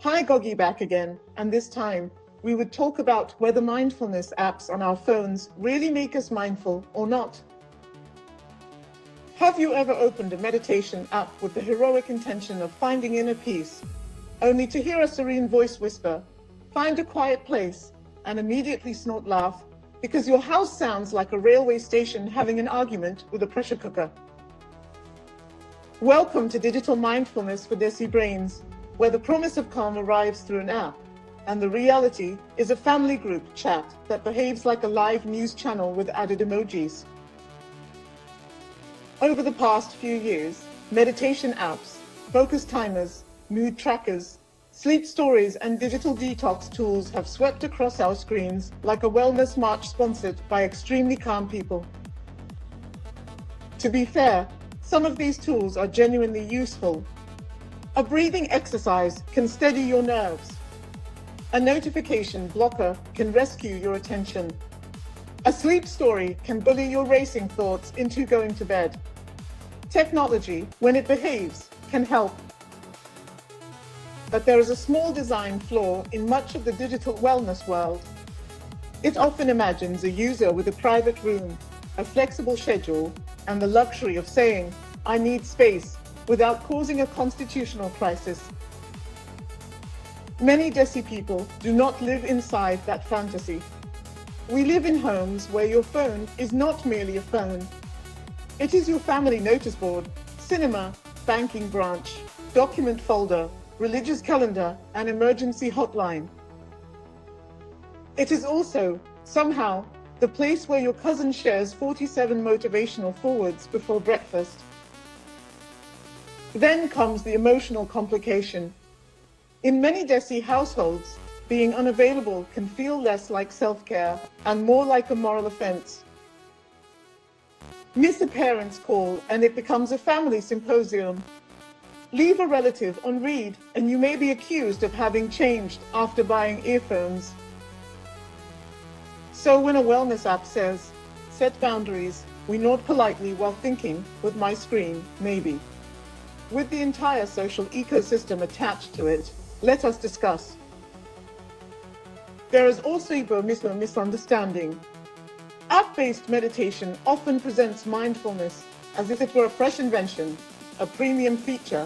Hi, Goggy back again, and this time we would talk about whether mindfulness apps on our phones really make us mindful or not. Have you ever opened a meditation app with the heroic intention of finding inner peace, only to hear a serene voice whisper, "Find a quiet place," and immediately snort laugh because your house sounds like a railway station having an argument with a pressure cooker? Welcome to Digital Mindfulness for Desi Brains, where the promise of calm arrives through an app, and the reality is a family group chat that behaves like a live news channel with added emojis. Over the past few years, meditation apps, focus timers, mood trackers, sleep stories, and digital detox tools have swept across our screens like a wellness march sponsored by extremely calm people. To be fair, some of these tools are genuinely useful. A breathing exercise can steady your nerves. A notification blocker can rescue your attention. A sleep story can bully your racing thoughts into going to bed. Technology, when it behaves, can help. But there is a small design flaw in much of the digital wellness world. It often imagines a user with a private room, a flexible schedule, and the luxury of saying, "I need space," without causing a constitutional crisis. Many Desi people do not live inside that fantasy. We live in homes where your phone is not merely a phone. It is your family notice board, cinema, banking branch, document folder, religious calendar, and emergency hotline. It is also, somehow, the place where your cousin shares 47 motivational forwards before breakfast. Then comes the emotional complication. In many Desi households, being unavailable can feel less like self-care and more like a moral offense. Miss a parent's call and it becomes a family symposium. Leave a relative on read and you may be accused of having changed after buying earphones. So when a wellness app says, "Set boundaries," we nod politely while thinking, "With my screen, maybe." With the entire social ecosystem attached to it, let us discuss. There is also a misunderstanding. App-based meditation often presents mindfulness as if it were a fresh invention, a premium feature,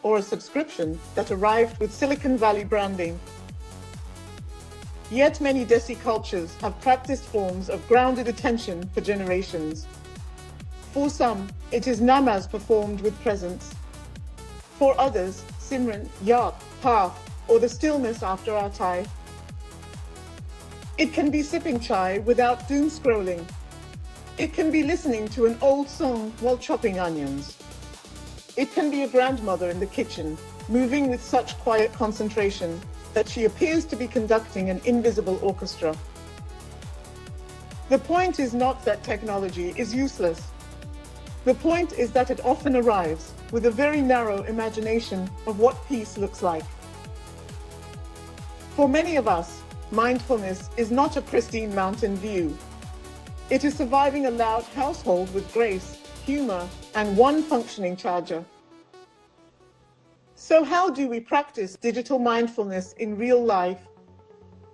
or a subscription that arrived with Silicon Valley branding. Yet many Desi cultures have practiced forms of grounded attention for generations. For some, it is namaz performed with presence. For others, Simran, Yap, Path, or the stillness after Atai. It can be sipping chai without doom scrolling. It can be listening to an old song while chopping onions. It can be a grandmother in the kitchen, moving with such quiet concentration that she appears to be conducting an invisible orchestra. The point is not that technology is useless. The point is that it often arrives with a very narrow imagination of what peace looks like. For many of us, mindfulness is not a pristine mountain view. It is surviving a loud household with grace, humor, and one functioning charger. So how do we practice digital mindfulness in real life?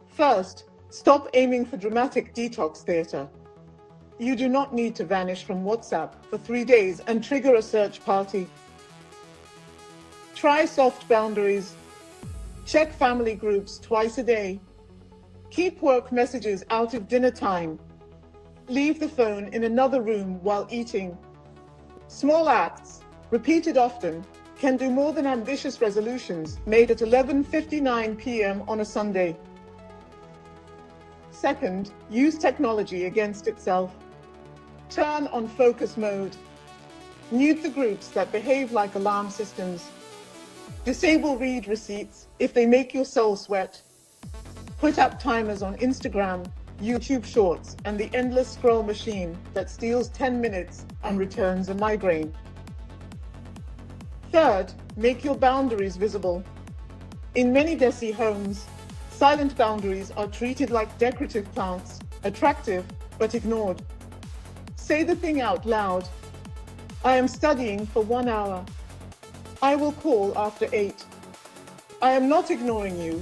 First, stop aiming for dramatic detox theater. You do not need to vanish from WhatsApp for 3 days and trigger a search party. Try soft boundaries. Check family groups twice a day. Keep work messages out of dinner time. Leave the phone in another room while eating. Small acts, repeated often, can do more than ambitious resolutions made at 11:59 p.m. on a Sunday. Second, use technology against itself. Turn on focus mode. Mute the groups that behave like alarm systems. Disable read receipts if they make your soul sweat. Put up timers on Instagram, YouTube Shorts, and the endless scroll machine that steals 10 minutes and returns a migraine. Third, make your boundaries visible. In many Desi homes, silent boundaries are treated like decorative plants, attractive but ignored. Say the thing out loud. "I am studying for 1 hour. I will call after 8. I am not ignoring you.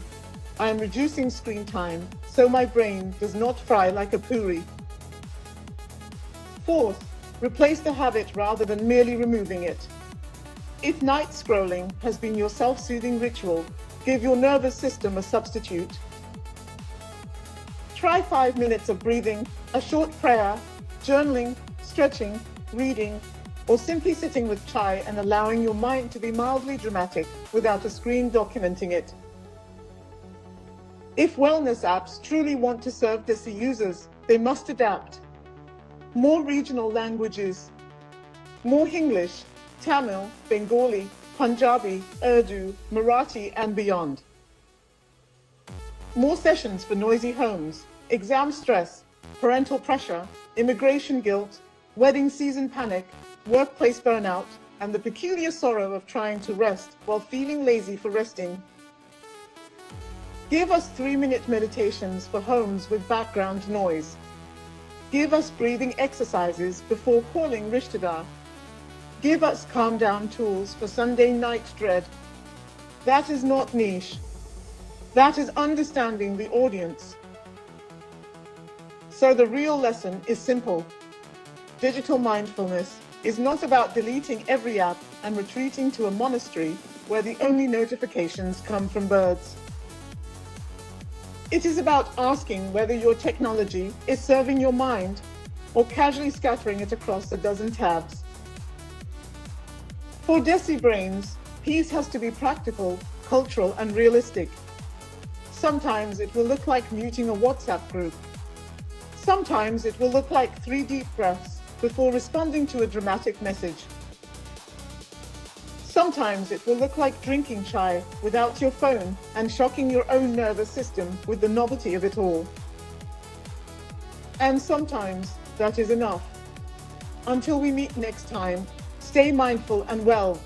I am reducing screen time so my brain does not fry like a puri. Fourth, replace the habit rather than merely removing it. If night scrolling has been your self-soothing ritual, give your nervous system a substitute. Try 5 minutes of breathing, a short prayer, journaling, stretching, reading, or simply sitting with chai and allowing your mind to be mildly dramatic without a screen documenting it. If wellness apps truly want to serve Desi users, they must adapt. More regional languages, more English, Tamil, Bengali, Punjabi, Urdu, Marathi, and beyond. More sessions for noisy homes, exam stress, parental pressure, immigration guilt, wedding season panic, workplace burnout, and the peculiar sorrow of trying to rest while feeling lazy for resting. Give us 3-minute meditations for homes with background noise. Give us breathing exercises before calling Rishtadar. Give us calm down tools for Sunday night dread. That is not niche. That is understanding the audience. So the real lesson is simple. Digital mindfulness is not about deleting every app and retreating to a monastery where the only notifications come from birds. It is about asking whether your technology is serving your mind or casually scattering it across a dozen tabs. For Desi brains, peace has to be practical, cultural, and realistic. Sometimes it will look like muting a WhatsApp group. Sometimes it will look like 3 deep breaths before responding to a dramatic message. Sometimes it will look like drinking chai without your phone and shocking your own nervous system with the novelty of it all. And sometimes that is enough. Until we meet next time, stay mindful and well.